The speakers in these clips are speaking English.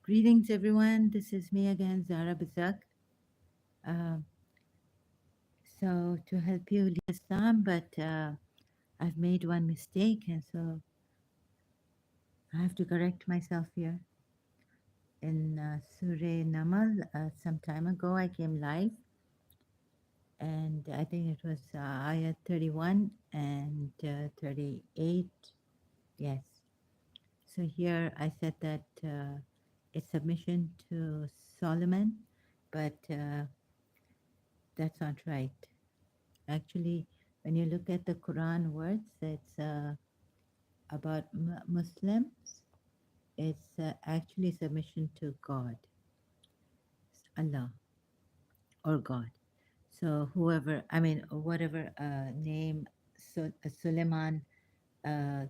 Greetings, everyone. This is me again, Zara Bazak. Uh, so, to help you lead Islam, but I've made one mistake, and so I have to correct myself here. In Surah Naml, some time ago, I came live, and I think it was Ayat 31 and 38. Yes. So, here I said that it's submission to Solomon, but that's not right. Actually, when you look at the Quran words, it's about Muslims. It's actually submission to God, Allah, or God. So whoever, I mean, whatever name Suleiman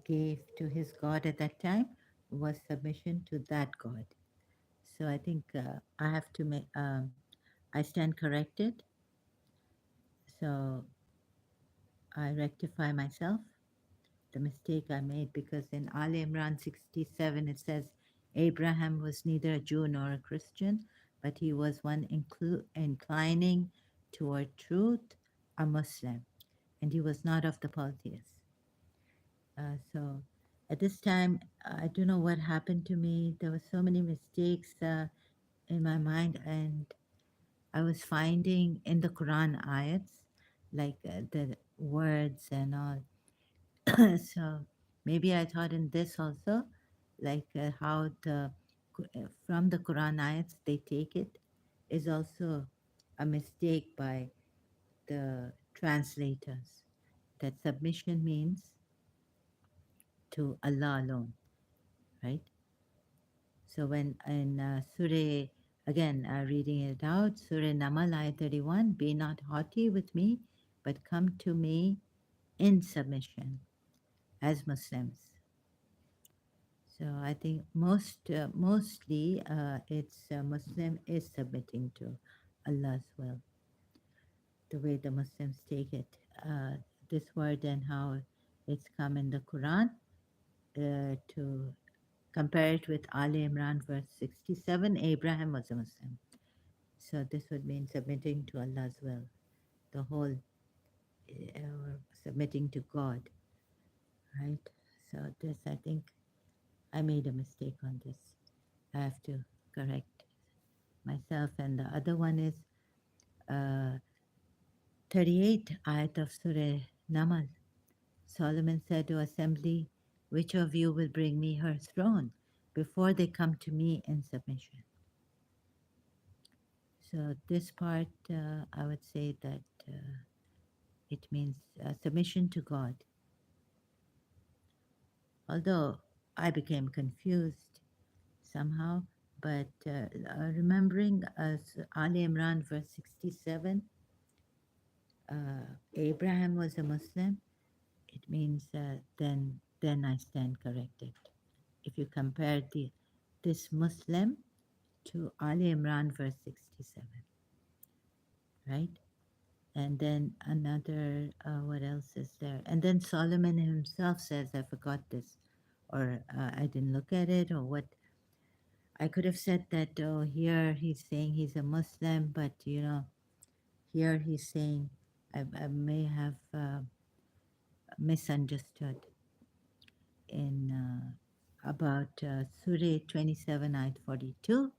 gave to his God at that time was submission to that God. So I think I have to make, I stand corrected. So I rectify myself the mistake I made, because in Al Imran 67 it says Abraham was neither a Jew nor a Christian, but he was one inclining toward truth, a Muslim, and he was not of the polytheists. So at this time, I don't know what happened to me. There were so many mistakes in my mind, and I was finding in the Quran ayats, like the words and all. So maybe I thought in this also, like how from the Quran ayats they take it, is also a mistake by the translators. That submission means to Allah alone, right? So when in Surah, again reading it out, Surah Namal ayat 31, be not haughty with me, but come to me in submission as Muslims. So I think mostly it's Muslim is submitting to Allah's will, the way the Muslims take it. This word and how it's come in the Quran, to compare it with Ali Imran verse 67, Abraham was a Muslim. So this would mean submitting to Allah's will, the whole, submitting to God, right? So this, I think I made a mistake on this. I have to correct myself. And the other one is uh, 38 ayat of Surah Namal. Solomon said to assembly, which of you will bring me her throne before they come to me in submission? So this part, I would say that it means submission to God. Although I became confused somehow, but remembering as Ali Imran verse 67, Abraham was a Muslim, it means then I stand corrected. If you compare this Muslim to Ali Imran verse 67, right? And then another, what else is there? And then Solomon himself says, I forgot this, or I didn't look at it, or what. I could have said that, oh, here he's saying he's a Muslim, but here he's saying, I may have misunderstood in about Surah 27, ayat 42.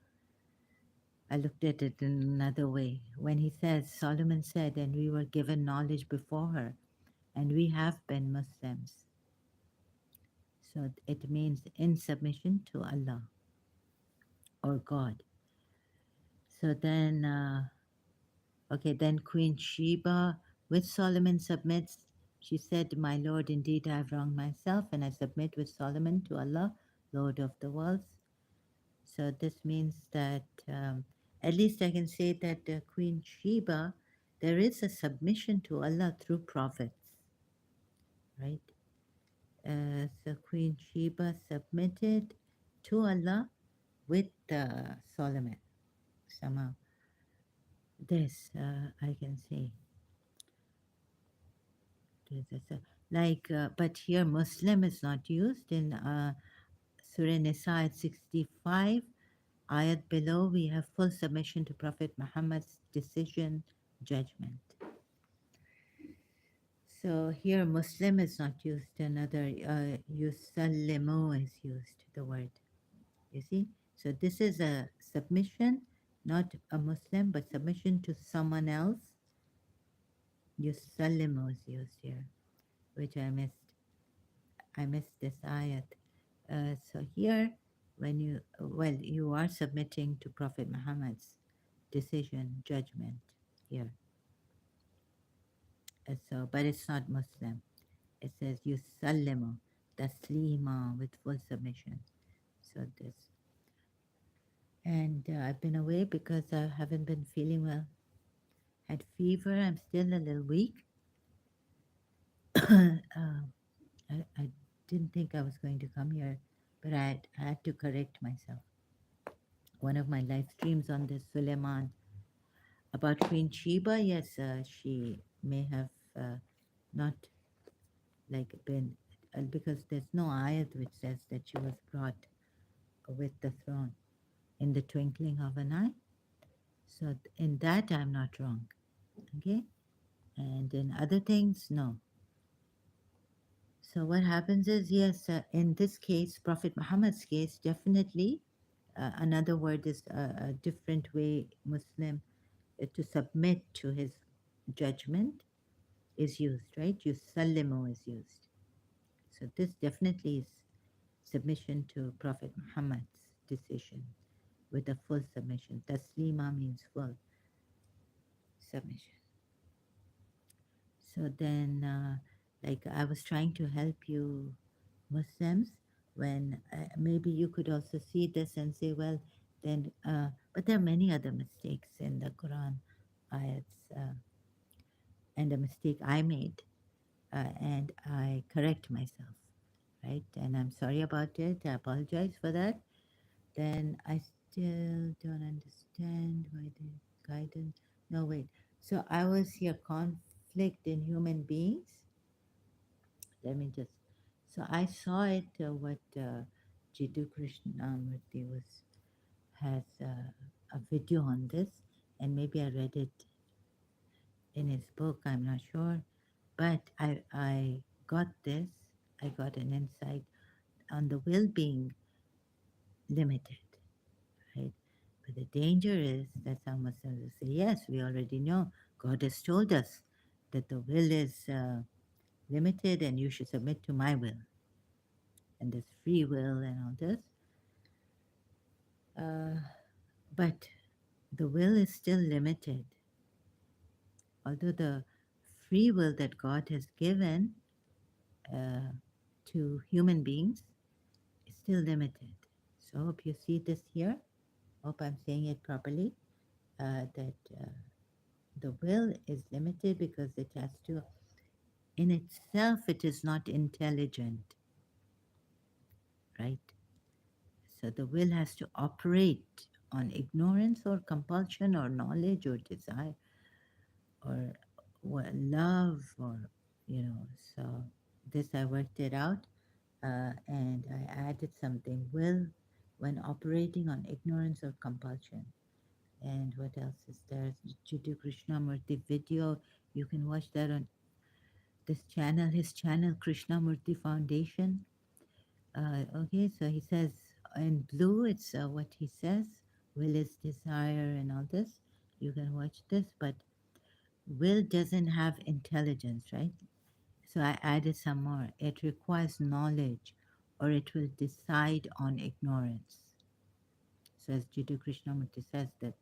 I looked at it in another way. When he says, Solomon said, and we were given knowledge before her, and we have been Muslims. So it means in submission to Allah or God. So then, okay, then Queen Sheba with Solomon submits. She said, my Lord, indeed I have wronged myself, and I submit with Solomon to Allah, Lord of the worlds. So this means that at least I can say that Queen Sheba, there is a submission to Allah through prophets, right? So Queen Sheba submitted to Allah with Solomon. Somehow, this I can say. Like, but here Muslim is not used in Surah Nisa at 65. ayat below, we have full submission to Prophet Muhammad's decision, judgment. So here Muslim is not used, another yusallimu is used, the word. You see? So this is a submission, not a Muslim, but submission to someone else. Yusallimu is used here, which I missed. I missed this ayat. So here, when you, well, you are submitting to Prophet Muhammad's decision, judgment here. But it's not Muslim. It says yusallimu, taslima, with full submission. So this. And I've been away because I haven't been feeling well. Had fever. I'm still a little weak. I didn't think I was going to come here, but I had to correct myself. One of my live streams on this Suleiman about Queen Sheba, yes, she may have not like been, because there's no ayat which says that she was brought with the throne in the twinkling of an eye. So in that I'm not wrong, okay? And in other things, no. So what happens is, yes, in this case, Prophet Muhammad's case, definitely another word is a different way Muslim to submit to his judgment is used, right? Yusallimu is used. So this definitely is submission to Prophet Muhammad's decision with a full submission. Taslima means full submission. So then, like I was trying to help you Muslims when maybe you could also see this and say, well, then, but there are many other mistakes in the Quran ayats, and a mistake I made, and I correct myself, right? And I'm sorry about it. I apologize for that. Then I still don't understand why the guidance. No, wait. So I was here conflict in human beings. Let me just. So I saw it. What Jiddu Krishnamurti has a video on this, and maybe I read it in his book. I'm not sure, but I got this. I got an insight on the will being limited, right? But the danger is that some Muslims will say, yes, we already know. God has told us that the will is limited and you should submit to my will. And there's free will and all this. Uh, but the will is still limited. Although the free will that God has given uh, to human beings is still limited. So I hope you see this here. Hope I'm saying it properly. That the will is limited because it has to, in itself, it is not intelligent, right? So the will has to operate on ignorance or compulsion or knowledge or desire or love or, so this I worked it out, and I added something, will when operating on ignorance or compulsion. And what else is there? Jiddu Krishnamurti video. You can watch that on this channel, his channel, Krishnamurti Foundation. Okay, so he says in blue, it's what he says, will is desire and all this. You can watch this, but will doesn't have intelligence, right? So I added some more. It requires knowledge or it will decide on ignorance. So as Jiddu Krishnamurti says that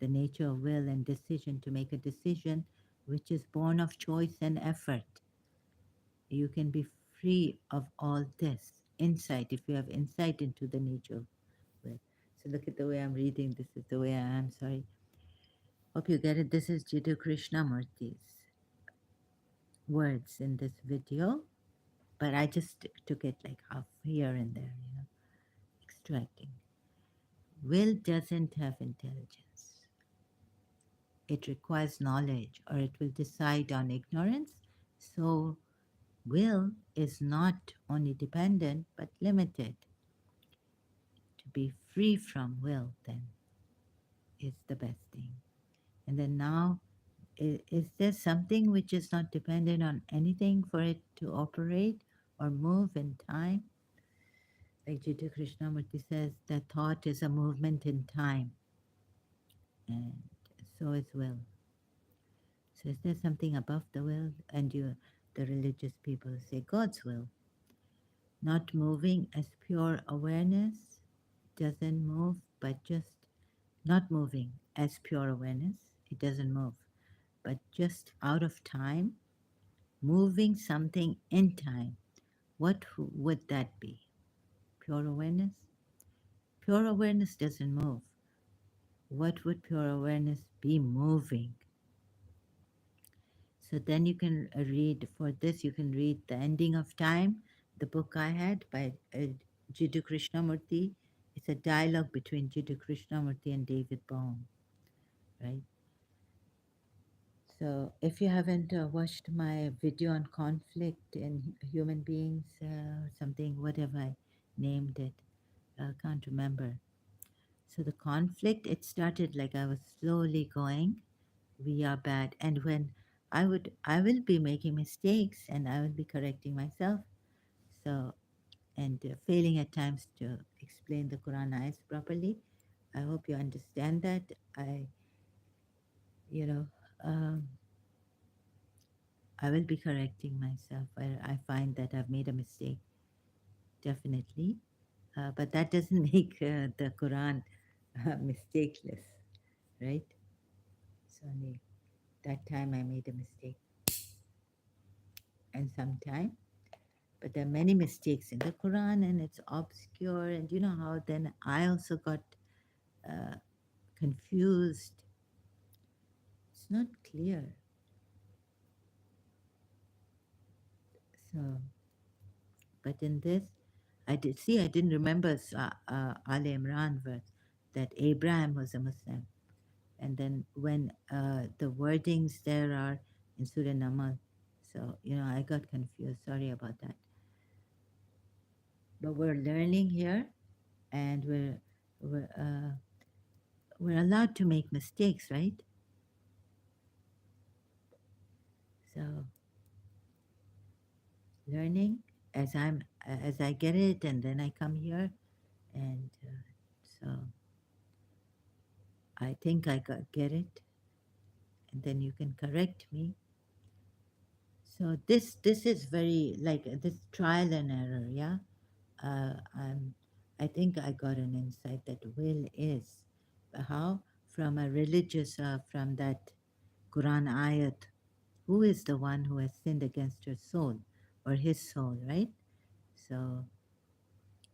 the nature of will and decision to make a decision which is born of choice and effort. You can be free of all this insight if you have insight into the nature of will. So look at the way I'm reading. This is the way I am. Sorry. Hope you get it. This is Jiddu Krishnamurti's words in this video, but I just took it like half here and there, extracting. Will doesn't have intelligence. It requires knowledge or it will decide on ignorance. So will is not only dependent but limited to be free from will, then is the best thing. And then now, is there something which is not dependent on anything for it to operate or move in time? Like Jiddu Krishnamurti says, that thought is a movement in time, and so is will. So is there something above the will? And the religious people say God's will, not moving as pure awareness, doesn't move, but just not moving as pure awareness, it doesn't move, but just out of time, moving something in time. What would that be? Pure awareness? Pure awareness doesn't move. What would pure awareness be moving? So then you can read, for this, you can read The Ending of Time, the book I had by Jiddu Krishnamurti. It's a dialogue between Jiddu Krishnamurti and David Bohm, right? So if you haven't watched my video on conflict in human beings, something, what have I named it? I can't remember. So the conflict, it started like I was slowly going, we are bad. And when I will be making mistakes and I will be correcting myself. So, and failing at times to explain the Quran ayats properly. I hope you understand that. You know, um, I will be correcting myself where I find that I've made a mistake, definitely. But that doesn't make the Quran mistakeless, right? It's only that time I made a mistake, and sometime. But there are many mistakes in the Quran, and it's obscure. And you know how then I also got uh, confused. It's not clear. So, but in this, I did see. I didn't remember Al Imran verse that Abraham was a Muslim. And then when the wordings there are in Surah Naml, so I got confused. Sorry about that. But we're learning here, and we're allowed to make mistakes, right? So learning as I get it, and then I come here, and so I think get it, and then you can correct me. So this is very like this trial and error, yeah. uh, I'm, I think I got an insight that will is how from a religious, from that Quran ayat, who is the one who has sinned against her soul or his soul, right? So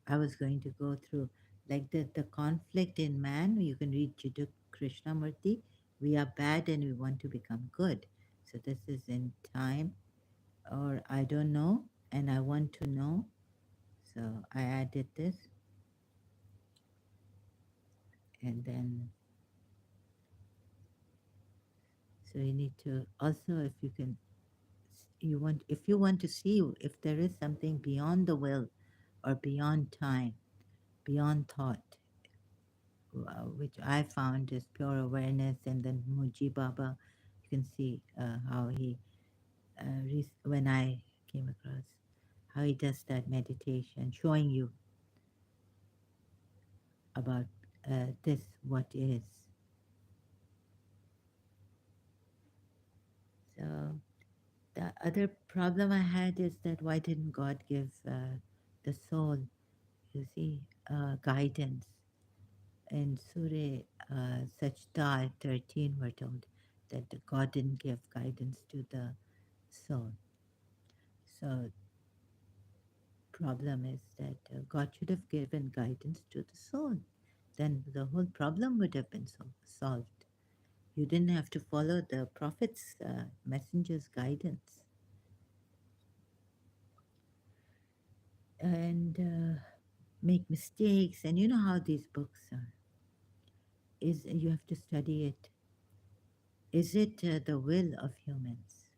I was going to go through like the conflict in man. You can read Jiddu Krishnamurti. We are bad and we want to become good. So this is in time, or I don't know and I want to know. So I added this, and then so you need to also, if you can, you want, if you want to see if there is something beyond the will or beyond time, beyond thought, which I found is pure awareness. And then Muji Baba, you can see how he, when I came across, how he does that meditation, showing you about this, what is. So the other problem I had is that why didn't God give the soul, you see, guidance? In Surah Sajda 13, we're told that God didn't give guidance to the soul. So problem is that God should have given guidance to the soul. Then the whole problem would have been solved. You didn't have to follow the prophet's, messenger's guidance. And make mistakes. And you know how these books are. Is you have to study it. Is it the will of humans?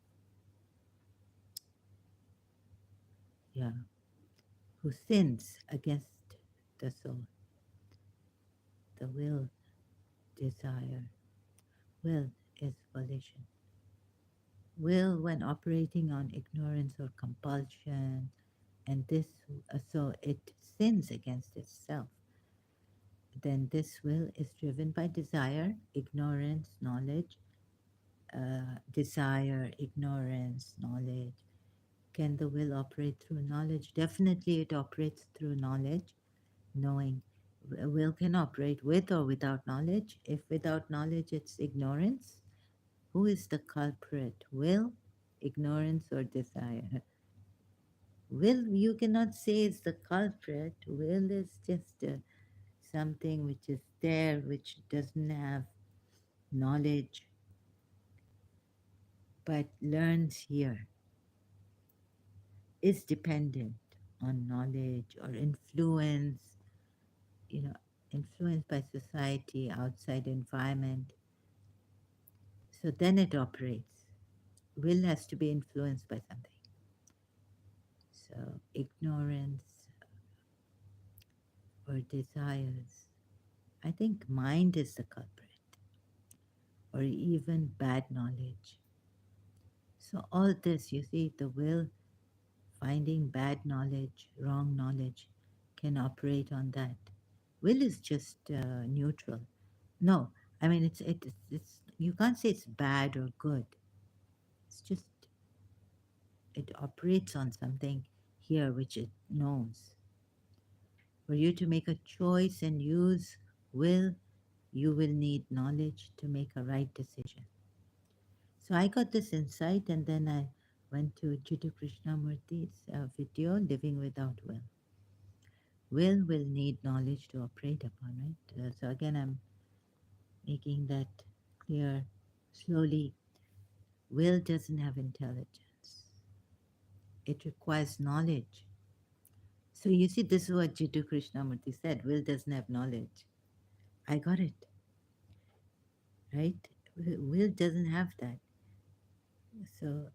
Yeah, who sins against the soul. the will, desire. Will is volition. Will, when operating on ignorance or compulsion, and this, so it sins against itself, then this will is driven by desire, ignorance, knowledge, desire, ignorance, knowledge. Can the will operate through knowledge? Definitely it operates through knowledge, knowing. Will can operate with or without knowledge. If without knowledge it's ignorance, who is the culprit? Will, ignorance, or desire? Will, you cannot say is the culprit. Will is just something which is there, which doesn't have knowledge, but learns here, is dependent on knowledge or influence, you know, influenced by society, outside environment. So then it operates. Will has to be influenced by something. So ignorance or desires. I think mind is the culprit, or even bad knowledge. So all this, you see, the will finding bad knowledge, wrong knowledge, can operate on that. Will is just neutral. No, I mean it's you can't say it's bad or good. It's just it operates on something here which it knows. For you to make a choice and use will, you will need knowledge to make a right decision. So I got this insight, and then I went to Jiddu Krishnamurti's video, Living Without Will. Will need knowledge to operate upon, right? So again, I'm making that clear slowly. Will doesn't have intelligence. It requires knowledge. So you see, this is what Jiddu Krishnamurti said. Will doesn't have knowledge. I got it, right? Will doesn't have that. So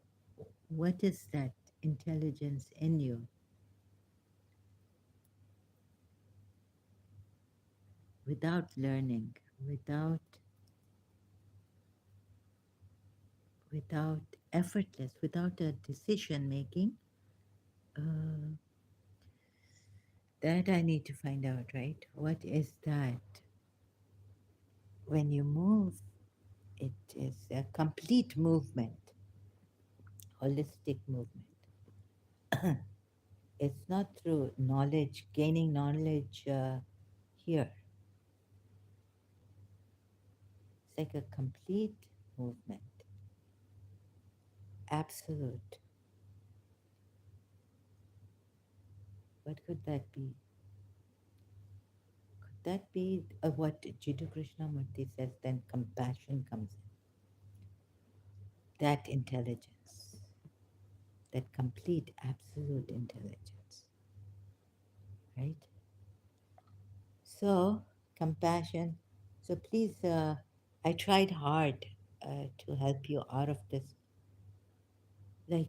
what is that intelligence in you? Without learning, without effortless, without a decision making, uh, that I need to find out, right? What is that? When you move, it is a complete movement, holistic movement. It's not through knowledge, gaining knowledge here. It's like a complete movement, absolute. What could that be? Could that be what Jiddu Krishnamurti says? Then compassion comes in. That intelligence, that complete, absolute intelligence, right? So, compassion. So, please, I tried hard to help you out of this. Like,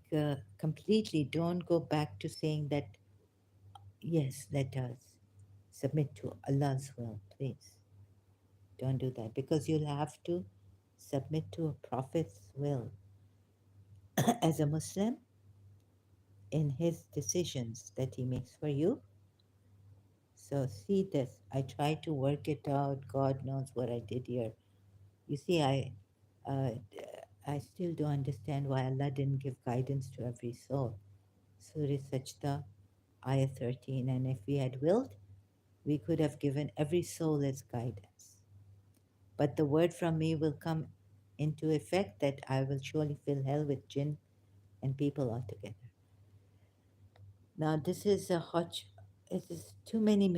completely don't go back to saying that, yes, let us submit to Allah's will, please. Don't do that because you'll have to submit to a prophet's will. As a Muslim, in his decisions that he makes for you. So see this. I try to work it out. God knows what I did here. You see, uh, I still don't understand why Allah didn't give guidance to every soul. Surah Sajda, Ayah 13. And if we had willed, we could have given every soul its guidance. But the word from me will come into effect that I will surely fill hell with jinn and people altogether. Now, this is a hot. It is too many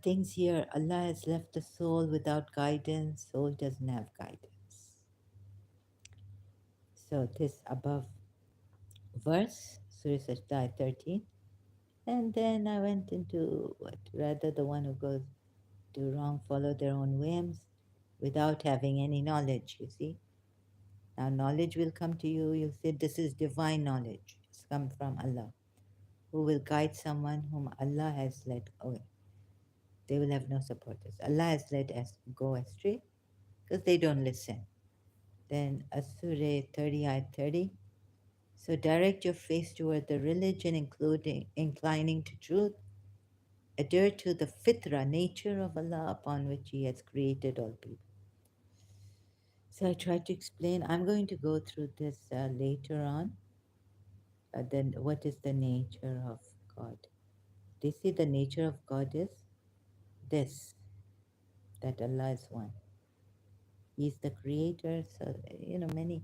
things here. Allah has left the soul without guidance. Soul doesn't have guidance. So this above verse, Surah Sajda 13. And then I went into what? Rather the one who goes do wrong, follow their own whims without having any knowledge, you see. Now knowledge will come to you. You'll say this is divine knowledge. It's come from Allah, who will guide someone whom Allah has led away. They will have no supporters. Allah has let us go astray because they don't listen. Then Surah 30, Ayat 30. So direct your face toward the religion, including inclining to truth. Adhere to the fitra, nature of Allah upon which He has created all people. So I tried to explain. I'm going to go through this later on. Then, what is the nature of God? They say the nature of God is this, that Allah is one. He's the creator. So, many.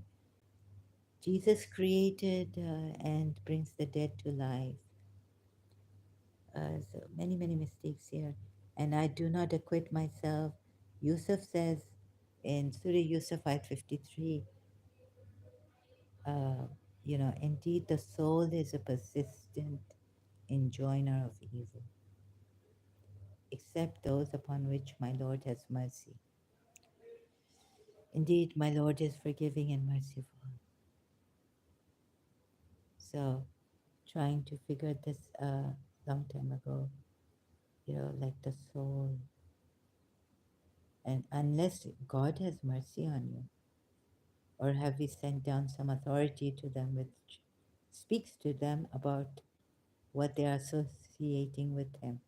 Jesus created and brings the dead to life. So many mistakes here. And I do not acquit myself. Yusuf says in Surah Yusuf 553, uh, indeed the soul is a persistent enjoiner of evil, except those upon which my Lord has mercy. Indeed, my Lord is forgiving and merciful. So, trying to figure this long time ago, like the soul. And unless God has mercy on you, or have we sent down some authority to them which speaks to them about what they are associating with Him?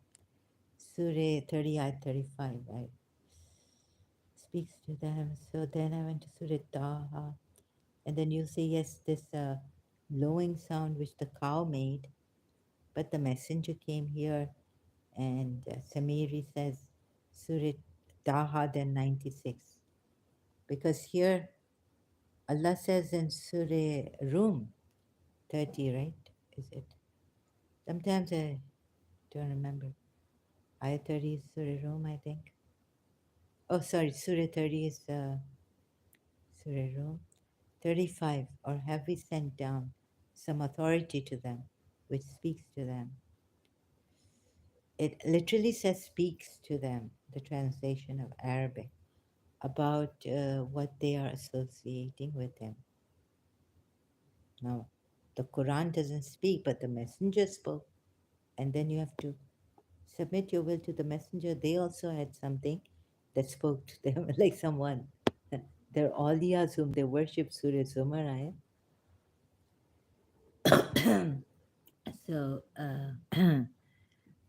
Surah 30, Ayat 35, right? Speaks to them. So then I went to Surah Taha, and then you say, yes, this lowing sound which the cow made, but the messenger came here, and Samiri says, Surah Taha, then 96. Because here Allah says in Surah Rum 30, right? Is it? Sometimes I don't remember. Ayat 30 is Surah Rum, I think. Oh, sorry, Surah 30 is Surah Rum. 35, or have we sent down some authority to them which speaks to them? It literally says speaks to them, the translation of Arabic, about what they are associating with Him. Now, the Quran doesn't speak, but the messenger spoke. And then you have to submit your will to the messenger. They also had something that spoke to them, like someone. They're awliyas whom they worship, Surah Zumar ayah. So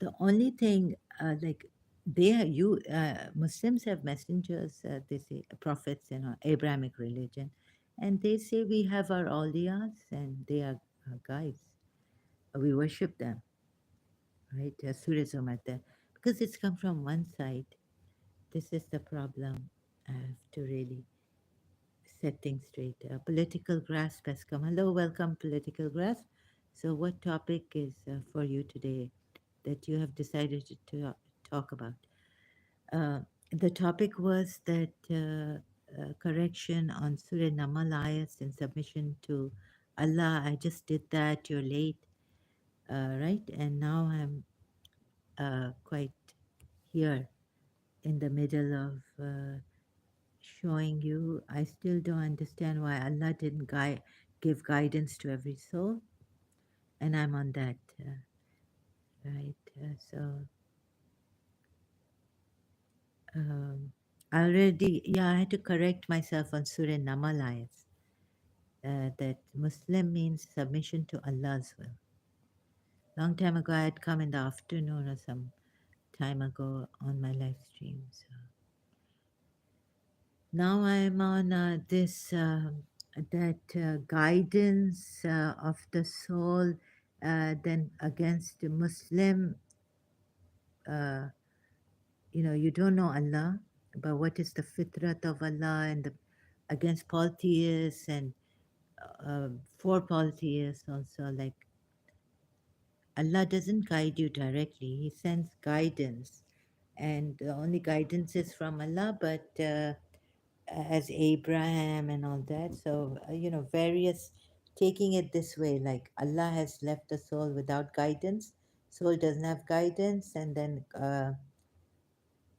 the only thing, like Muslims have messengers, they say prophets in our Abrahamic religion, and they say we have our awliyas and they are guides. We worship them, right? Surah Zumar, because it's come from one side. This is the problem. I have to really set things straight. Political grasp has come. Hello, welcome, Political Grasp. So, what topic is for you today that you have decided to talk about? Uh, the topic was that correction on Surah Naml ayats in submission to Allah. I just did that. You're late, right? And now I'm quite here in the middle of showing you. I still don't understand why Allah didn't give guidance to every soul, and I'm on that, right? So I had to correct myself on Surah Namal ayats, that Muslim means submission to Allah's will. Long time ago, I had come in the afternoon or some time ago on my live stream. So now I'm on this that guidance of the soul, then against the Muslim. Uh, you don't know Allah, but what is the fitrat of Allah, and against polytheists and for polytheists also. Like Allah doesn't guide you directly; He sends guidance, and the only guidance is from Allah. But as Abraham and all that. So, various taking it this way, like Allah has left the soul without guidance, soul doesn't have guidance, and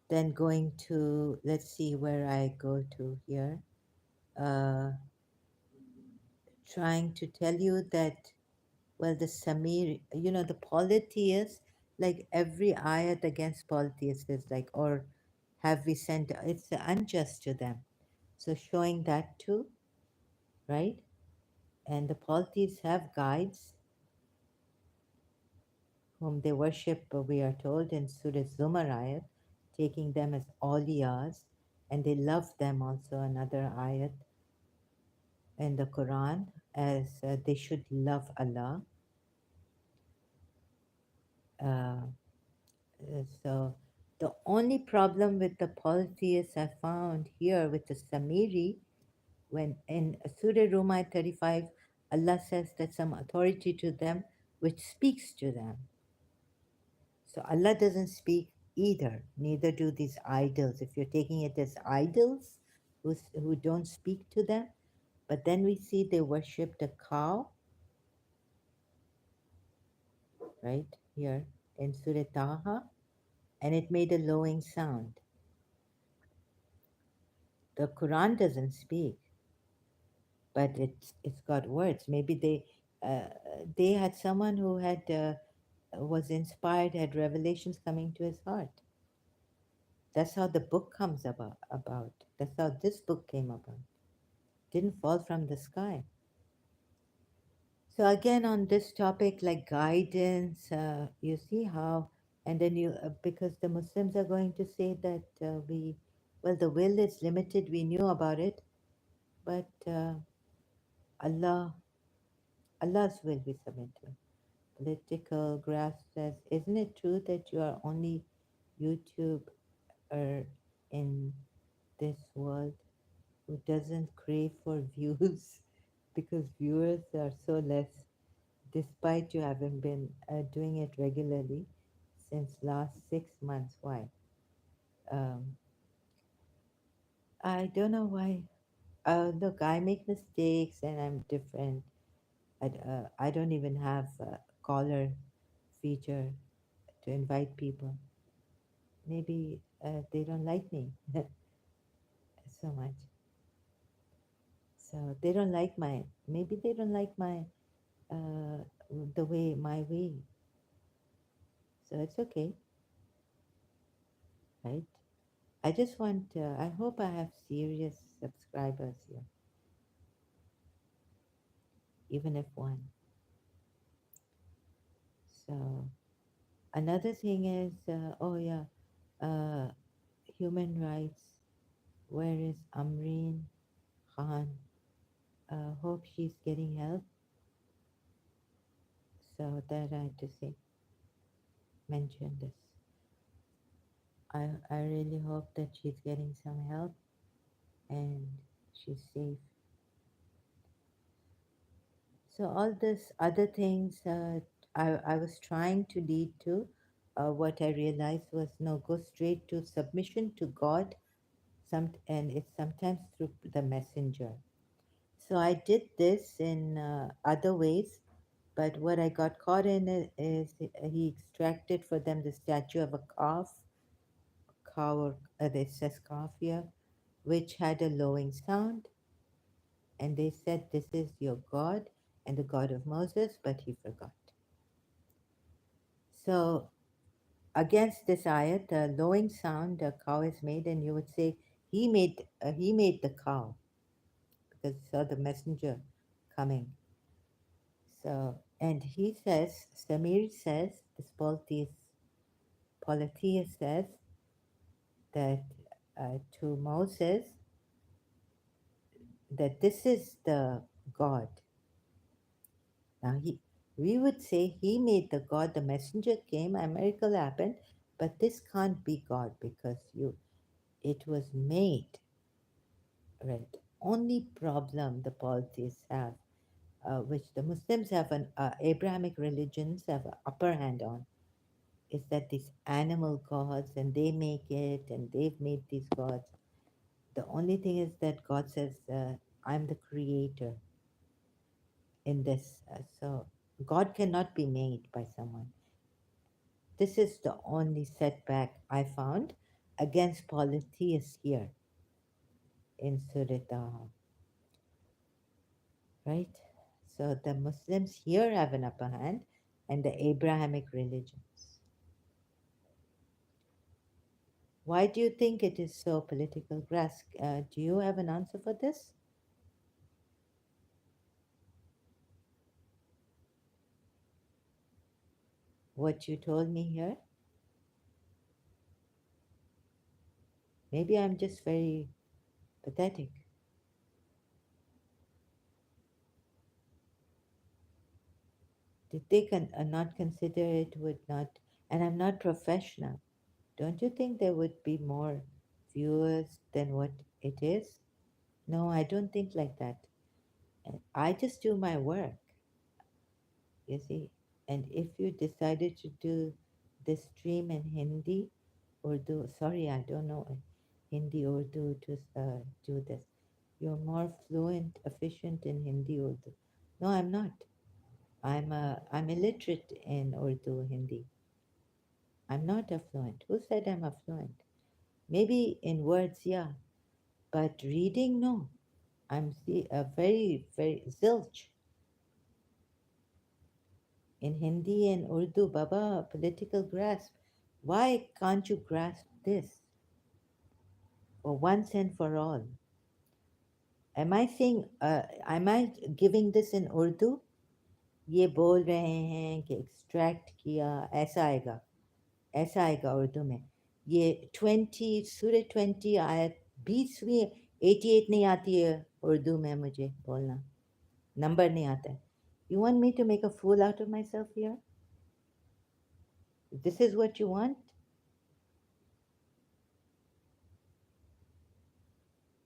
then going to, let's see where I go to here, uh, trying to tell you that, well, the Samir, the polytheists, like every ayat against polytheists is like, or have we sent, it's unjust to them. So showing that too, right? And the polytheists have guides whom they worship, we are told in Surah Zumar ayat, taking them as awliyas, and they love them also, another ayat in the Quran, as they should love Allah. Uh, so the only problem with the polytheists I found here with the Samiri, when in Surah Rumai 35, Allah says that some authority to them which speaks to them. So Allah doesn't speak either, neither do these idols. If you're taking it as idols who don't speak to them, but then we see they worship the cow, right here in Surah Taha, and it made a lowing sound. The Quran doesn't speak, but it's got words. Maybe they had someone who had was inspired, had revelations coming to his heart. That's how the book comes about. That's how this book came about. Didn't fall from the sky. So again, on this topic, like guidance, you see how, and then because the Muslims are going to say that well, the will is limited. We knew about it, but Allah, Allah's will we submit to. Political graph says, isn't it true that you are only YouTuber in this world who doesn't crave for views because viewers are so less, despite you having been doing it regularly since last 6 months? Why? Um, I don't know why. Look, I make mistakes and I'm different. I don't even have a caller feature to invite people. Maybe they don't like me so much. So they don't like maybe they don't like uh, my way. So it's okay, right? I just want, I hope I have serious subscribers here, even if one. So another thing is, oh yeah, uh, human rights. Where is Amreen Khan? Hope she's getting help. So that I had to say, mention this. I really hope that she's getting some help and she's safe. So all this other things I was trying to lead to, what I realized was no, go straight to submission to God, and it's sometimes through the messenger. So I did this in other ways, but what I got caught in it is he extracted for them the statue of a cow, or it says calf here, which had a lowing sound, and they said, this is your God and the God of Moses, but he forgot. So against this ayat, the lowing sound a cow is made, and you would say he made the cow because he saw the messenger coming. So, and he says, Samir says, this polytheist says that to Moses that this is the God. Now we would say he made the God. The messenger came, a miracle happened, but this can't be God because it was made. Right. Only problem the polytheists have, which the Muslims have an Abrahamic religions have an upper hand on, is that these animal gods and they make it and they've made these gods. The only thing is that God says, "I'm the creator." In this, so God cannot be made by someone. This is the only setback I found against polytheists here in Surah Taha. Right? So the Muslims here have an upper hand and the Abrahamic religions. Why do you think it is so political grasp? Do you have an answer for this? What you told me here? Maybe I'm just very pathetic. Did they not consider it would not? And I'm not professional. Don't you think there would be more viewers than what it is? No, I don't think like that. I just do my work, you see. And if you decided to do this stream in Hindi, Urdu, sorry, I don't know Hindi, Urdu to do this. You're more fluent, efficient in Hindi, Urdu. No, I'm not. I'm illiterate in Urdu, Hindi. I'm not affluent. Who said I'm affluent? Maybe in words, yeah, but reading, no. A very, very zilch in Hindi and Urdu. Baba, political grasp. Why can't you grasp this for once and for all? Am I giving this in Urdu? ये बोल रहे हैं कि extract किया, ऐसा आएगा उर्दू में. ये 20 आयत 20वीं 88 नहीं आती है उर्दू में मुझे बोलना. नंबर नहीं आता है. You want me to make a fool out of myself here? This is what you want?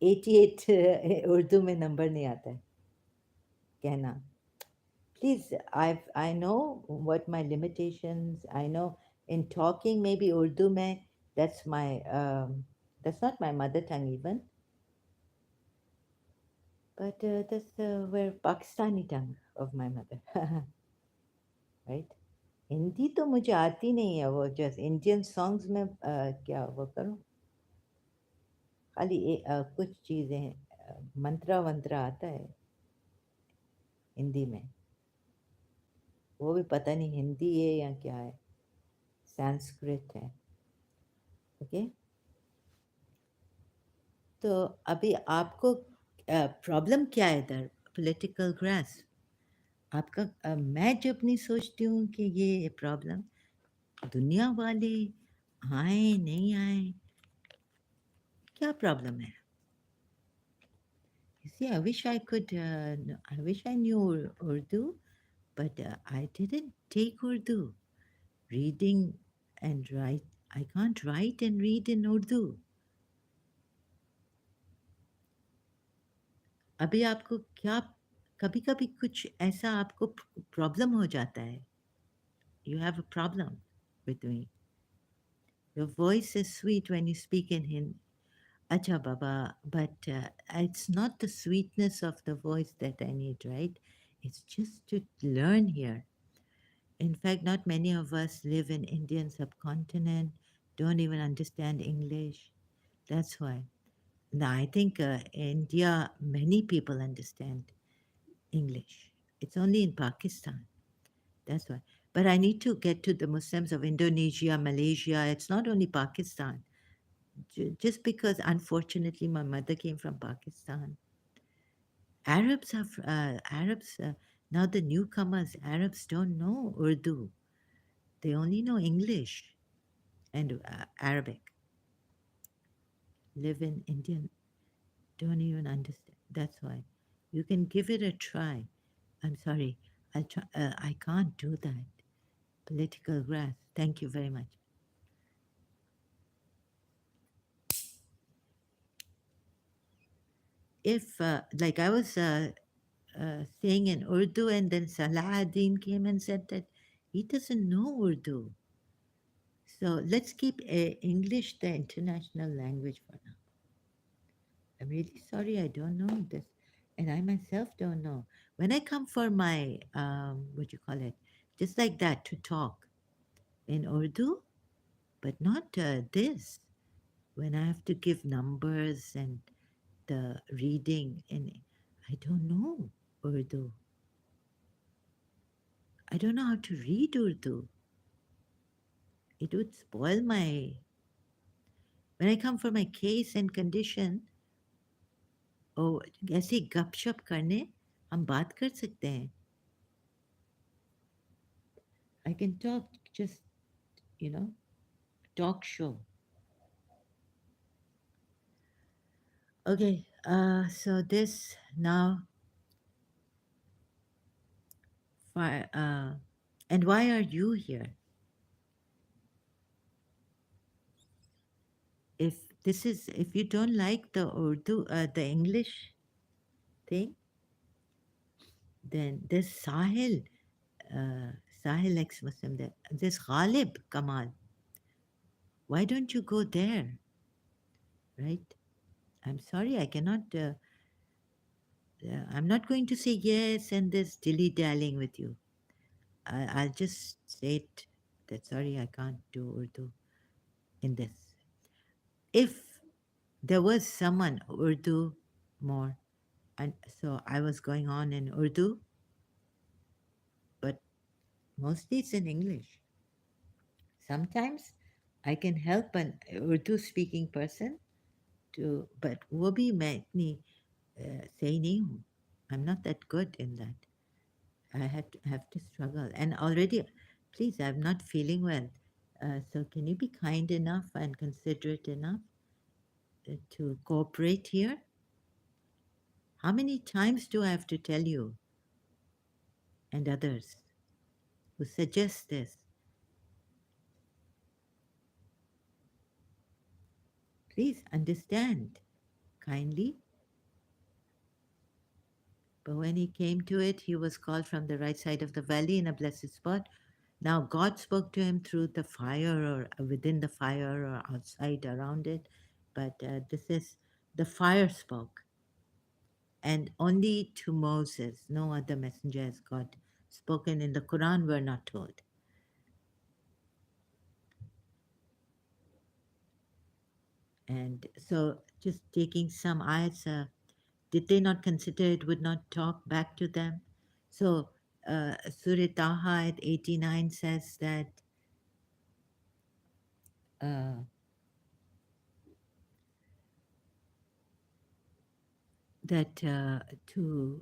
88 Urdu में नंबर नहीं आता है कहना. Please, I know what my limitations. I know in talking maybe Urdu mein, that's my that's not my mother tongue even, but that's the where Pakistani tongue of my mother, right? Hindi तो मुझे आती नहीं है. वो just Indian songs में क्या वो करूँ. खाली कुछ चीज़ें मंत्रा वंत्रा आता है हिंदी में. वो भी पता नहीं हिंदी है या क्या है. संस्कृत है. ओके. तो अभी आपको प्रॉब्लम क्या है इधर. पॉलिटिकल ग्रास आपका. मैं जब नहीं सोचती हूँ कि ये प्रॉब्लम दुनिया वाले आए नहीं आए. क्या प्रॉब्लम है. You see, I wish I could, I wish I knew Urdu, but I didn't take Urdu. Reading and write, I can't write and read in Urdu. अभी आपको क्या कभी कभी कुछ ऐसा आपको प्रॉब्लम हो जाता है. You have a problem with me. Your voice is sweet when you speak in Hindi. Acha Baba, but it's not the sweetness of the voice that I need, right? It's just to learn here. In fact, not many of us live in Indian subcontinent, don't even understand English. That's why. Now, I think India, many people understand English. It's only in Pakistan. That's why. But I need to get to the Muslims of Indonesia, Malaysia. It's not only Pakistan. Just because, unfortunately, my mother came from Pakistan. Arabs, now the newcomers, Arabs don't know Urdu. They only know English and Arabic. Live in Indian, don't even understand. That's why. You can give it a try. I'm sorry. I can't do that. Political grasp. Thank you very much. If, like I was saying in Urdu, and then Salahuddin came and said that he doesn't know Urdu. So let's keep English the international language for now. I'm really sorry, I don't know this. And I myself don't know. When I come for my, what you call it, just like that to talk in Urdu, but not this. When I have to give numbers and the reading, and I don't know Urdu. I don't know how to read Urdu. It would spoil my. When I come for my case and condition, ओ ऐसे गपशप करने हम बात कर सकते हैं. I can talk, just, you know, talk show. Okay, so this now, and why are you here? If if you don't like the Urdu, the English thing, then there's uh, Sahil ex-Muslim, there's Ghalib Kamal. Why don't you go there, right? I'm sorry, I cannot. I'm not going to say yes and this dilly-dallying with you. I'll just say it that sorry, I can't do Urdu in this. If there was someone Urdu more, and so I was going on in Urdu, but mostly it's in English. Sometimes I can help an Urdu speaking person to, but वो भी मैं इतनी सही नहीं हूँ. I'm not that good in that. I have to struggle. And already, please, I'm not feeling well. So can you be kind enough and considerate enough to cooperate here? How many times do I have to tell you and others who suggest this? Please understand kindly. But when he came to it, he was called from the right side of the valley in a blessed spot. Now God spoke to him through the fire or within the fire or outside around it. But this is the fire spoke. And only to Moses, no other messenger has God spoken in the Quran, we're not told. And so just taking some ayats, did they not consider it would not talk back to them? So Surah Taha at 89 says uh, that to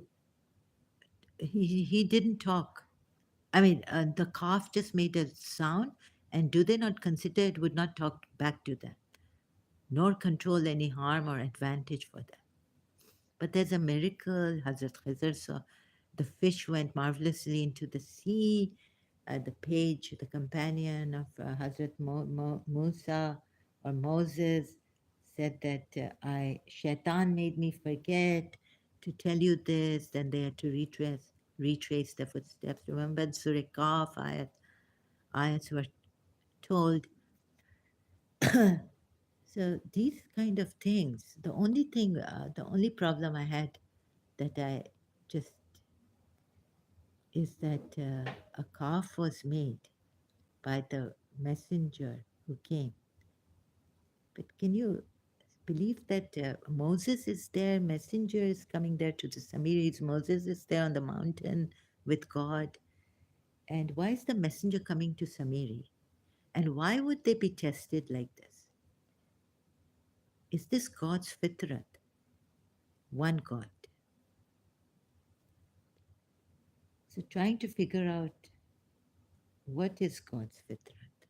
he didn't talk. I mean, the calf just made a sound, and do they not consider it would not talk back to them, nor control any harm or advantage for them? But there's a miracle. Hazrat Khizr saw the fish went marvelously into the sea. The page, the companion of Hazrat Musa or Moses, said that Shaitan made me forget to tell you this. Then they had to retrace the footsteps. Remember the Surah Kaf ayats were told. So these kind of things. The only problem I had that I just is that a calf was made by the messenger who came. But can you believe that Moses is there, messenger is coming there to the Samiris, Moses is there on the mountain with God. And why is the messenger coming to Samiri? And why would they be tested like this? Is this God's fitrat? One God. So trying to figure out what is God's fitrat?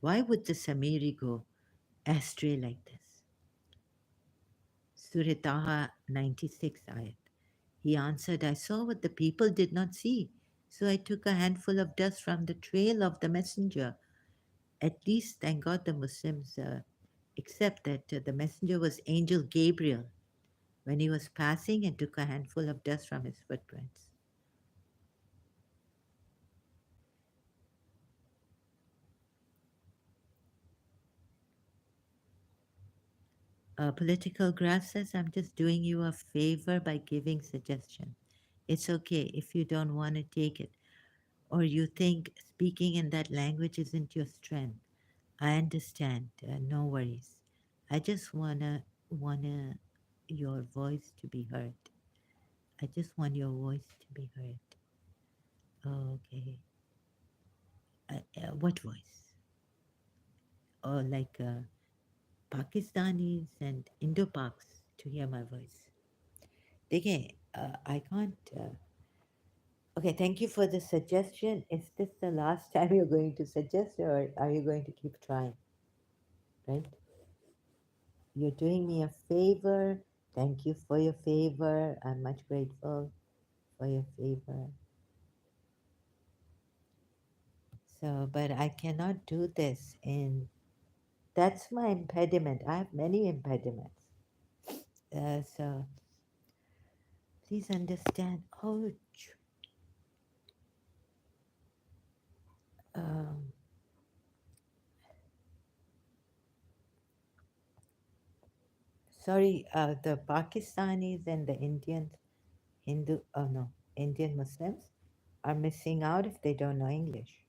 Why would the Samiri go astray like this? Surah Taha 96 ayat. He answered, I saw what the people did not see. So I took a handful of dust from the trail of the messenger. At least, thank God, the Muslims accept that the messenger was Angel Gabriel when he was passing and took a handful of dust from his footprints. Political Grass says, I'm just doing you a favor by giving suggestion. It's okay if you don't want to take it or you think speaking in that language isn't your strength. I understand. No worries. I just wanna your voice to be heard. I just want your voice to be heard. Okay. What voice? Oh, like Pakistanis and Indo-Paks to hear my voice. देखिए, I can't. Okay, thank you for the suggestion. Is this the last time you're going to suggest, or are you going to keep trying? Right? You're doing me a favor. Thank you for your favor. I'm much grateful for your favor. So, but I cannot do this in. That's my impediment. I have many impediments. So please understand. Ouch. Um, Sorry, the Pakistanis and the Indians, Indian Muslims are missing out if they don't know English.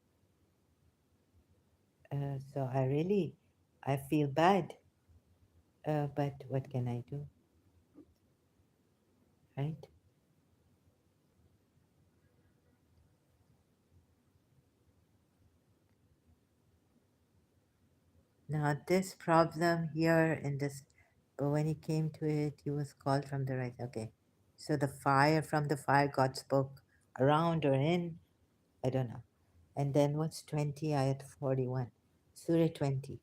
So I feel bad, but what can I do, right? Now, this problem here in this, but when he came to it, he was called from the right. Okay. So the fire, from the fire, God spoke around or in, I don't know. And then what's 20, ayat 41? Surah 20.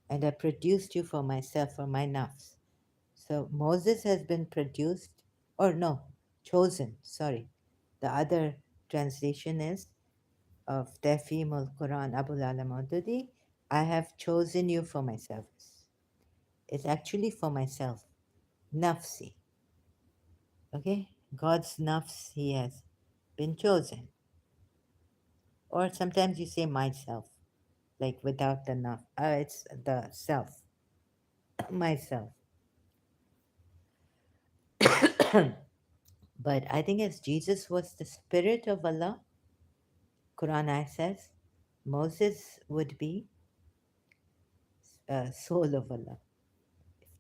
And I produced you for myself, for my nafs. So Moses has been produced, or no, chosen, sorry. The other translation is of Tafim al Quran Abul Alam Maududi, I have chosen you for myself. It's actually for myself. Nafsi. Okay? God's nafs, he has been chosen. Or sometimes you say myself, like without the naf. It's the self, myself. But I think as Jesus was the spirit of Allah, Quran says, Moses would be soul of Allah,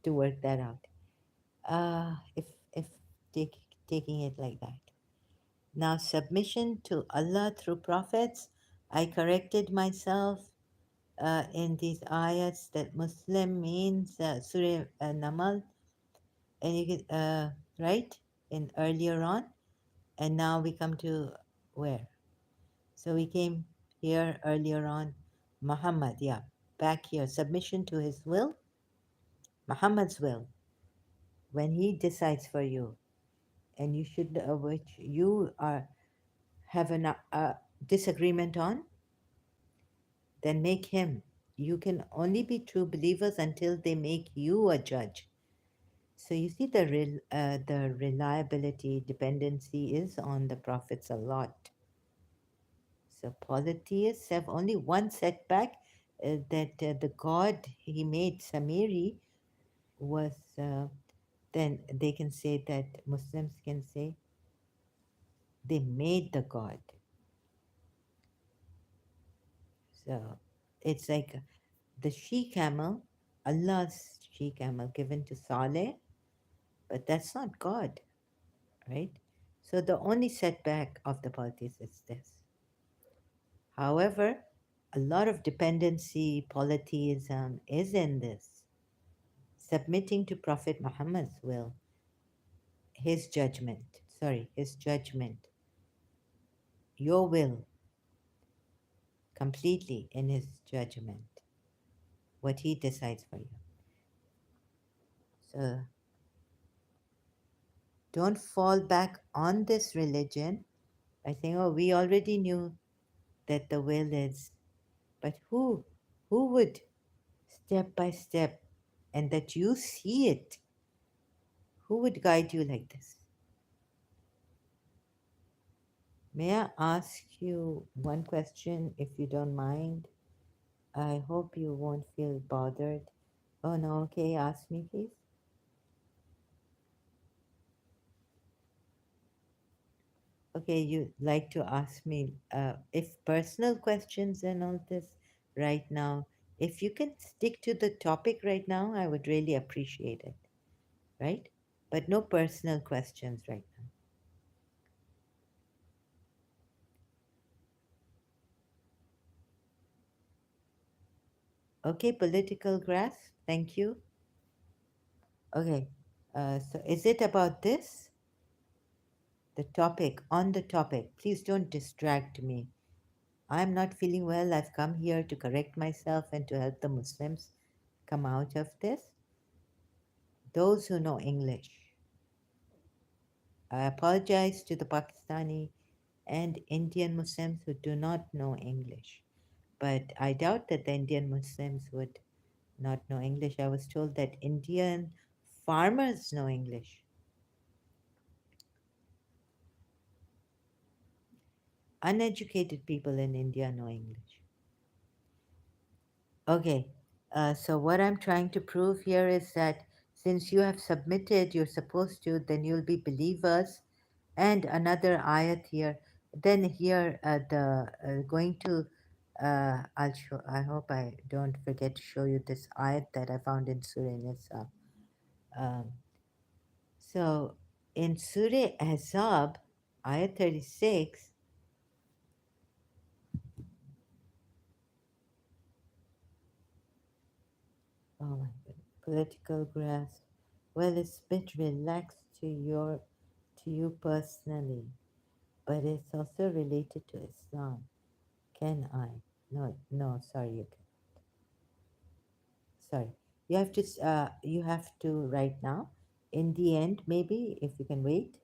to work that out. If take, taking it like that. Now, submission to Allah through prophets, I corrected myself in these ayats that Muslim means Surah Naml, and you get right in earlier on, and now we come to where? So we came here earlier on, Muhammad, yeah, back here, submission to his will, Muhammad's will, when he decides for you, and you should, which you are have a disagreement on, then make him. You can only be true believers until they make you a judge. So you see, the reliability dependency is on the prophets a lot. So polytheists have only one setback, that the god he made, Samiri, was. Then they can say that Muslims can say they made the god. So it's like the she camel, Allah's she camel given to Saleh, but that's not God, right? So the only setback of the polytheists is this. However, a lot of dependency, polytheism is in this. Submitting to Prophet Muhammad's will, his judgment, your will, completely in his judgment, what he decides for you. So don't fall back on this religion by saying, oh, we already knew that the will is, but who would step by step, and that you see it, who would guide you like this? May I ask you one question if you don't mind? I hope you won't feel bothered. Oh no, okay, ask me please. Okay, you'd like to ask me if personal questions and all this right now. If you can stick to the topic right now, I would really appreciate it, right? But no personal questions right now. Okay, political grasp. Thank you. Okay. So is it about this? The topic, on the topic. Please don't distract me. I'm not feeling well. I've come here to correct myself and to help the Muslims come out of this. Those who know English. I apologize to the Pakistani and Indian Muslims who do not know English. But I doubt that the Indian Muslims would not know English. I was told that Indian farmers know English. Uneducated people in India know English. Okay, so what I'm trying to prove here is that since you have submitted, you're supposed to, then you'll be believers. And another ayat here. Then here, the going to, I'll show. I hope I don't forget to show you this ayat that I found in Surah Nisa. Um, so in Surah Ahzab, ayat 36. Oh my God, political grasp. Well, it's a bit relaxed to you personally, but it's also related to Islam. Can I? No, no, sorry, you can. Sorry. You have to right now. In the end, maybe if you can wait.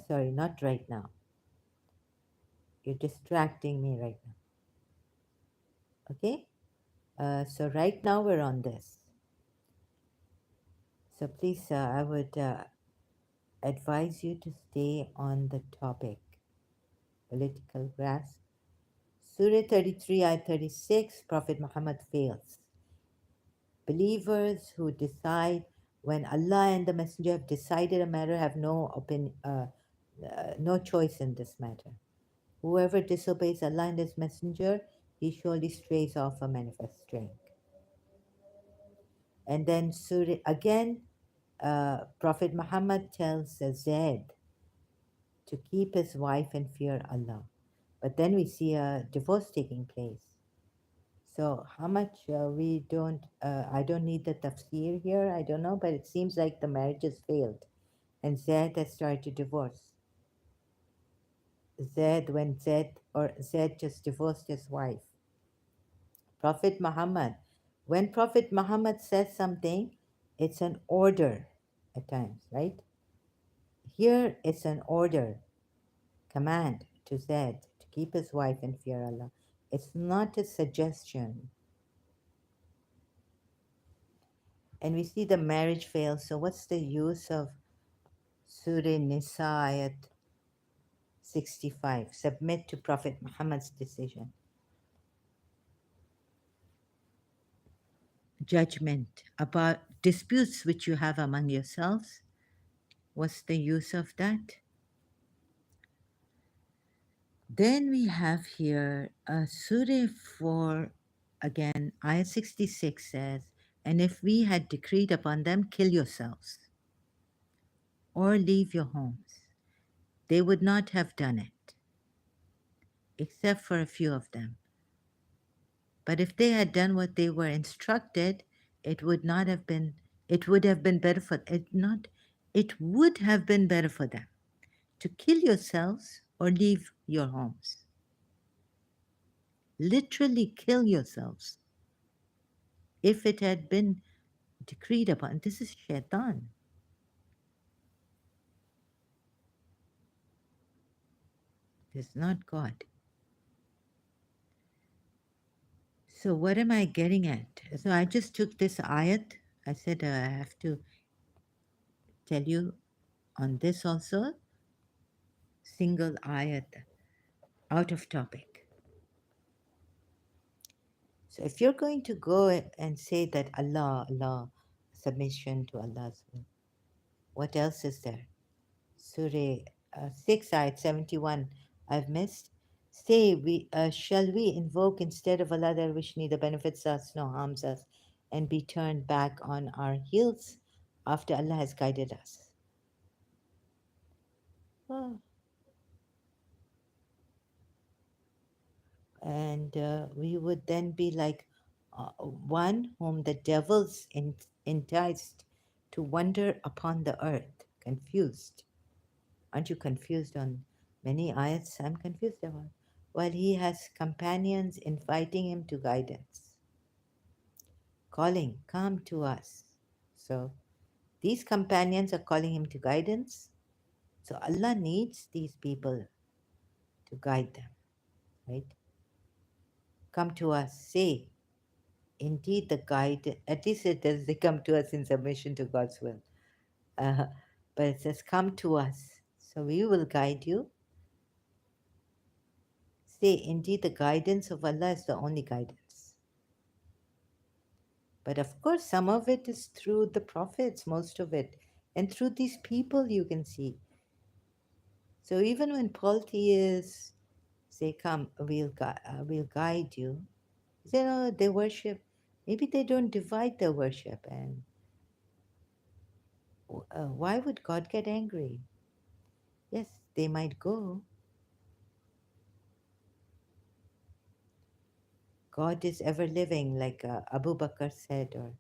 Sorry, not right now. You're distracting me right now. Okay? So right now we're on this. So please, I would advise you to stay on the topic. Political grasp. Surah 33, Ayat 36, Prophet Muhammad fails. Believers who decide when Allah and the Messenger have decided a matter have no choice in this matter. Whoever disobeys Allah and His Messenger, he surely strays off a manifest straying. And then Surah again, Prophet Muhammad tells Zaid to keep his wife and fear Allah. But then we see a divorce taking place. So how much we don't, I don't need the tafsir here, I don't know, but it seems like the marriage has failed. And Zaid has started to divorce. Zaid just divorced his wife. Prophet Muhammad, when Prophet Muhammad says something, it's an order at times, right? Here it's an order, command to Zaid to keep his wife and fear Allah. It's not a suggestion. And we see the marriage fails. So what's the use of Surah Nisa ayat 65? Submit to Prophet Muhammad's decision. Judgment about disputes which you have among yourselves. What's the use of that? Then we have here Surah 4, again, Ayah 66 says, and if we had decreed upon them, kill yourselves or leave your homes, they would not have done it, except for a few of them. But if they had done what they were instructed, it would not have been, it would have been better for it not it would have been better for them to kill yourselves or leave your homes. Literally kill yourselves if it had been decreed upon. This is shaitan. This is not God. So what am I getting at? So I just took this ayat. I said I have to tell you on this also, single ayat, out of topic. So if you're going to go and say that Allah, submission to Allah's will, what else is there? Surah 6, ayat 71, I've missed. Say, shall we invoke instead of Allah that which neither benefits us nor harms us, and be turned back on our heels after Allah has guided us? Oh. And we would then be like one whom the devils enticed to wander upon the earth, confused. Aren't you confused on many ayats? I'm confused about. While he has companions inviting him to guidance, calling, come to us. So these companions are calling him to guidance. So Allah needs these people to guide them, right? Come to us, say, indeed the guide, at least it does, they come to us in submission to God's will. Uh, but it says, come to us, so we will guide you. Say, indeed the guidance of Allah is the only guidance. But of course, some of it is through the prophets, most of it, and through these people you can see. So even when polytheists say, come, we'll guide you, you know, they worship, maybe they don't divide their worship. And why would God get angry? Yes, they might go. God is ever living, like Abu Bakr said, or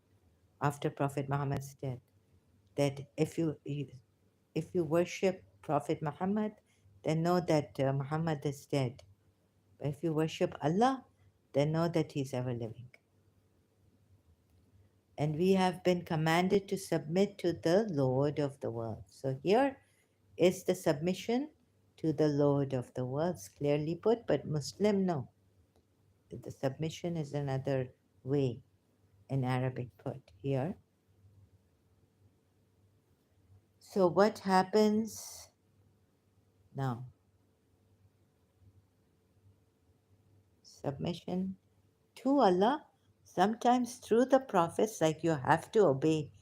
after Prophet Muhammad's death, that if you worship Prophet Muhammad, then know that Muhammad is dead. But if you worship Allah, then know that He's ever living. And we have been commanded to submit to the Lord of the world. So here is the submission to the Lord of the worlds, clearly put, but Muslim, no. The submission is another way in Arabic put here. So what happens now? Submission to Allah, sometimes through the prophets, like you have to obey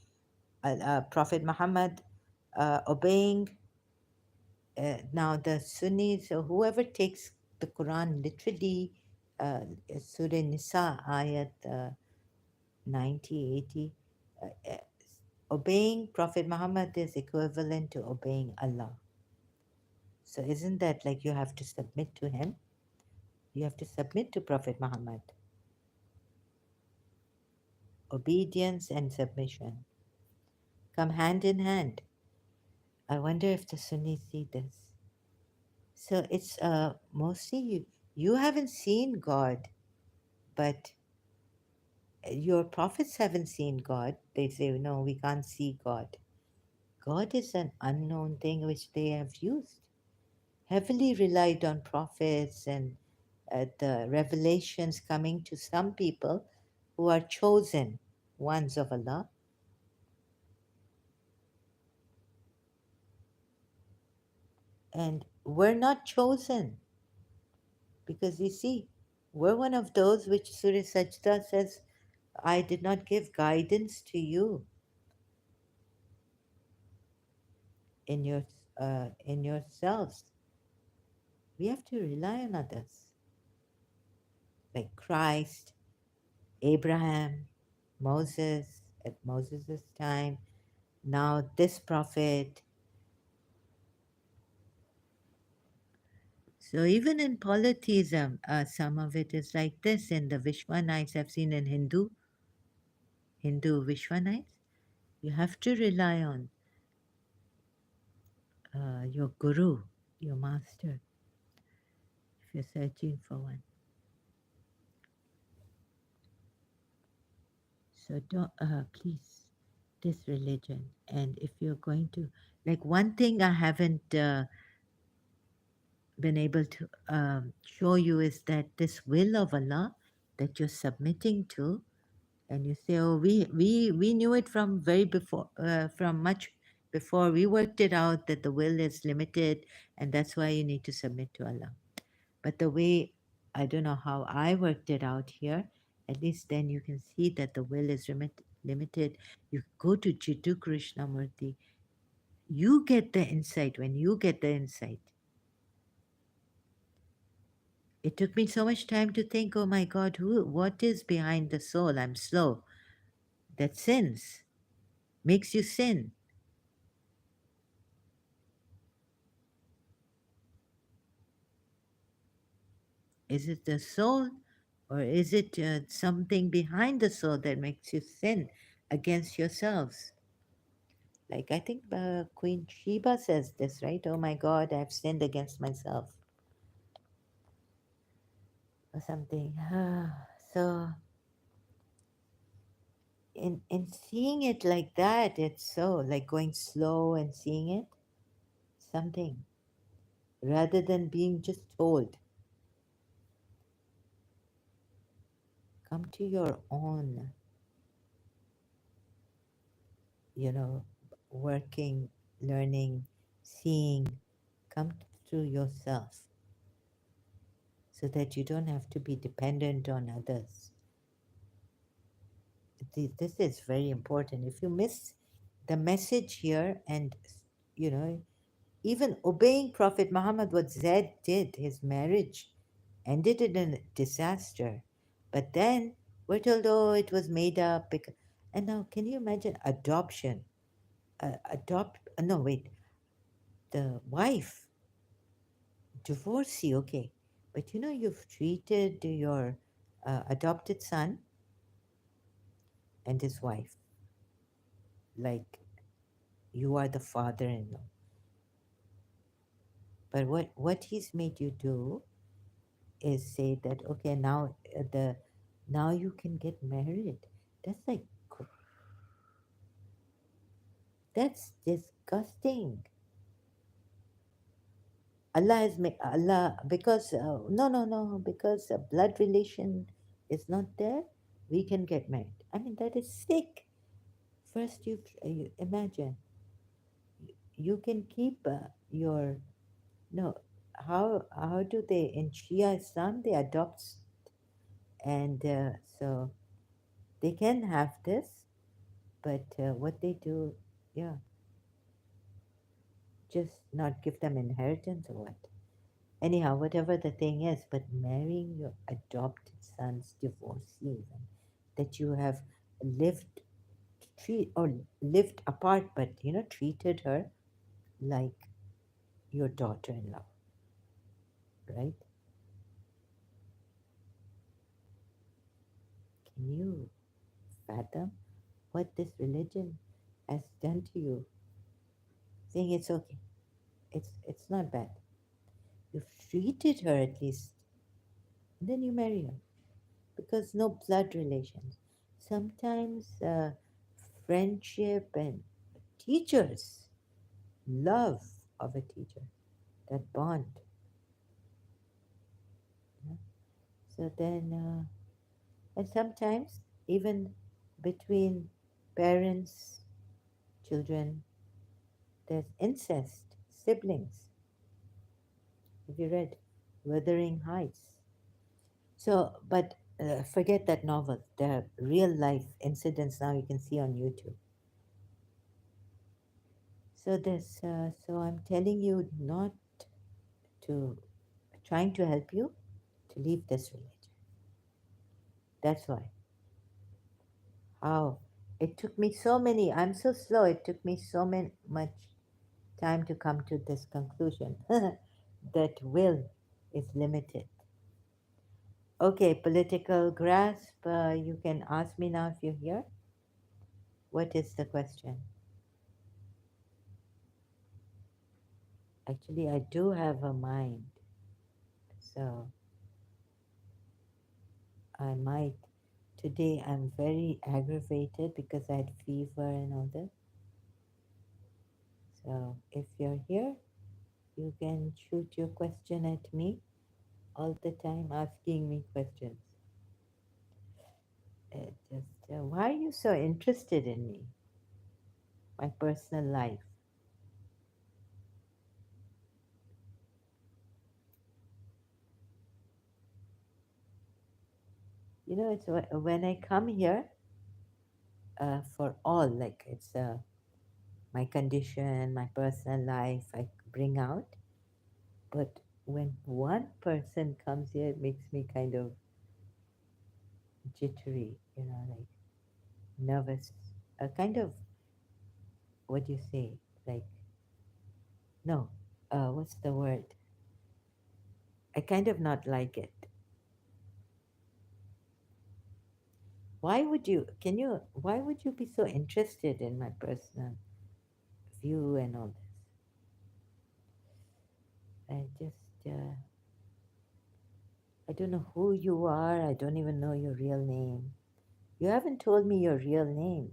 Prophet Muhammad, obeying now the Sunnis or whoever takes the Quran literally, uh, Surah Nisa, Ayat 90, 80, obeying Prophet Muhammad is equivalent to obeying Allah. So isn't that like you have to submit to him? You have to submit to Prophet Muhammad. Obedience and submission come hand in hand. I wonder if the Sunnis see this. So it's mostly you haven't seen God, but your prophets haven't seen God. They say, no, we can't see God. God is an unknown thing which they have used, heavily relied on prophets and the revelations coming to some people who are chosen ones of Allah. And we're not chosen because you see, we're one of those which Surah Sajda says, I did not give guidance to you in your in yourselves. We have to rely on others, like Christ, Abraham, Moses at Moses' time, now this prophet. So even in polytheism, some of it is like this. In the Vishwanites, I've seen in Hindu Vishwanites, you have to rely on your guru, your master, if you're searching for one. So don't, please, this religion. And if you're going to, like one thing I haven't been able to show you is that this will of Allah that you're submitting to, and you say, oh, we knew it from very before, from much before. We worked it out that the will is limited, and that's why you need to submit to Allah. But the way, I don't know how I worked it out here, at least then you can see that the will is limited. You go to Jiddu Krishnamurti, you get the insight. When you get the insight, it took me so much time to think, oh my God, what is behind the soul? I'm slow. That sins, makes you sin. Is it the soul Or is it something behind the soul that makes you sin against yourselves? Like, I think Queen Sheba says this, right? Oh my God, I've sinned against myself, or something. So, in seeing it like that, it's so like going slow and seeing it, something, rather than being just told, come to your own, you know, working, learning, seeing, come through yourself so that you don't have to be dependent on others. This is very important. If you miss the message here, and you know, even obeying Prophet Muhammad, what Zaid did, his marriage ended in a disaster. But then we're told, oh, it was made up. And now, can you imagine adoption? No, wait, the wife, divorcee, okay. But you've treated your adopted son and his wife like you are the father in law. But what he's made you do is say that, okay, now you can get married. That's like, that's disgusting. Allah has made Allah, because because a blood relation is not there, we can get married. I mean, that is sick. First, you imagine you can keep your no. How do they in Shia Islam they adopt, and so they can have this, but what they do, yeah, just not give them inheritance or what. Anyhow, whatever the thing is, but marrying your adopted son's divorcee, even, that you have lived lived apart, but treated her like your daughter-in-law, right? Can you fathom what this religion has done to you? Saying it's okay, it's not bad. You've treated her at least, and then you marry her because no blood relations. Sometimes friendship and teachers, love of a teacher, that bond. You So then, and sometimes even between parents, children, there's incest, siblings. Have you read Wuthering Heights? So, but forget that novel. There are real life incidents now you can see on YouTube. So I'm telling you not to, trying to help you to leave this religion. That's why. How? It took me so many, I'm so slow, it took me so much time to come to this conclusion that will is limited. Okay, political grasp, you can ask me now if you're here. What is the question? Actually, I do have a mind, so I might. Today I'm very aggravated because I had fever and all that. So if you're here, you can shoot your question at me all the time, asking me questions. Why are you so interested in me, my personal life? It's when I come here for all, like it's my condition, my personal life, I bring out. But when one person comes here, it makes me kind of jittery, like nervous, kind of, what do you say? Like, no, what's the word? I kind of not like it. why would you be so interested in my personal view and all this? I just, I don't know who you are. I don't even know your real name. You haven't told me your real name.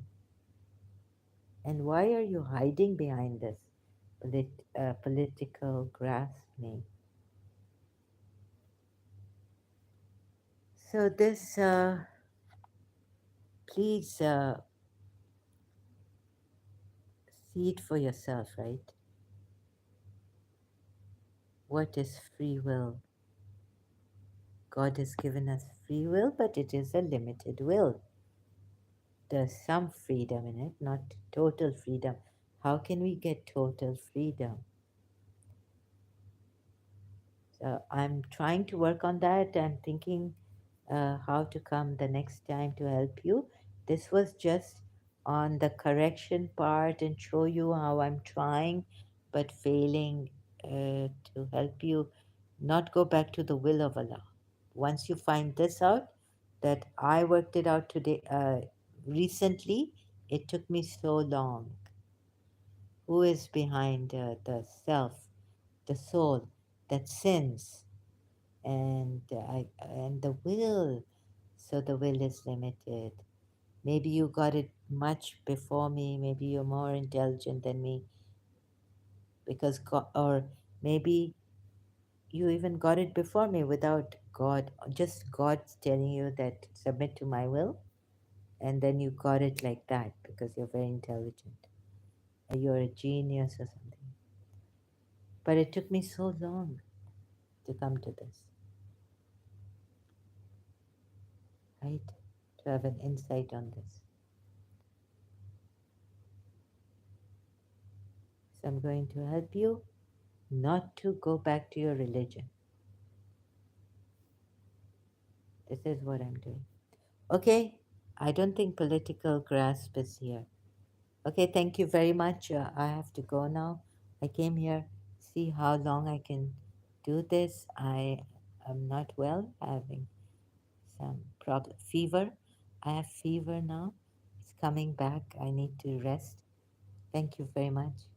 And why are you hiding behind this political grasp name? So this, please see it for yourself, right? What is free will? God has given us free will, but it is a limited will. There's some freedom in it, not total freedom. How can we get total freedom? So I'm trying to work on that. I'm thinking how to come the next time to help you. This was just on the correction part and show you how I'm trying but failing to help you not go back to the will of Allah. Once you find this out, that I worked it out today, recently, it took me so long. Who is behind the self, the soul that sins? And the will, so the will is limited. Maybe you got it much before me, maybe you're more intelligent than me, because God, or maybe you even got it before me without God, just God telling you that submit to my will, and then you got it like that because you're very intelligent, or you're a genius or something. But it took me so long to come to this, right, to have an insight on this. So I'm going to help you not to go back to your religion. This is what I'm doing. Okay, I don't think political grasp is here. Okay, thank you very much. I have to go now. I came here, see how long I can do this. I am not well, having some problem, fever. I have fever now. It's coming back. I need to rest. Thank you very much.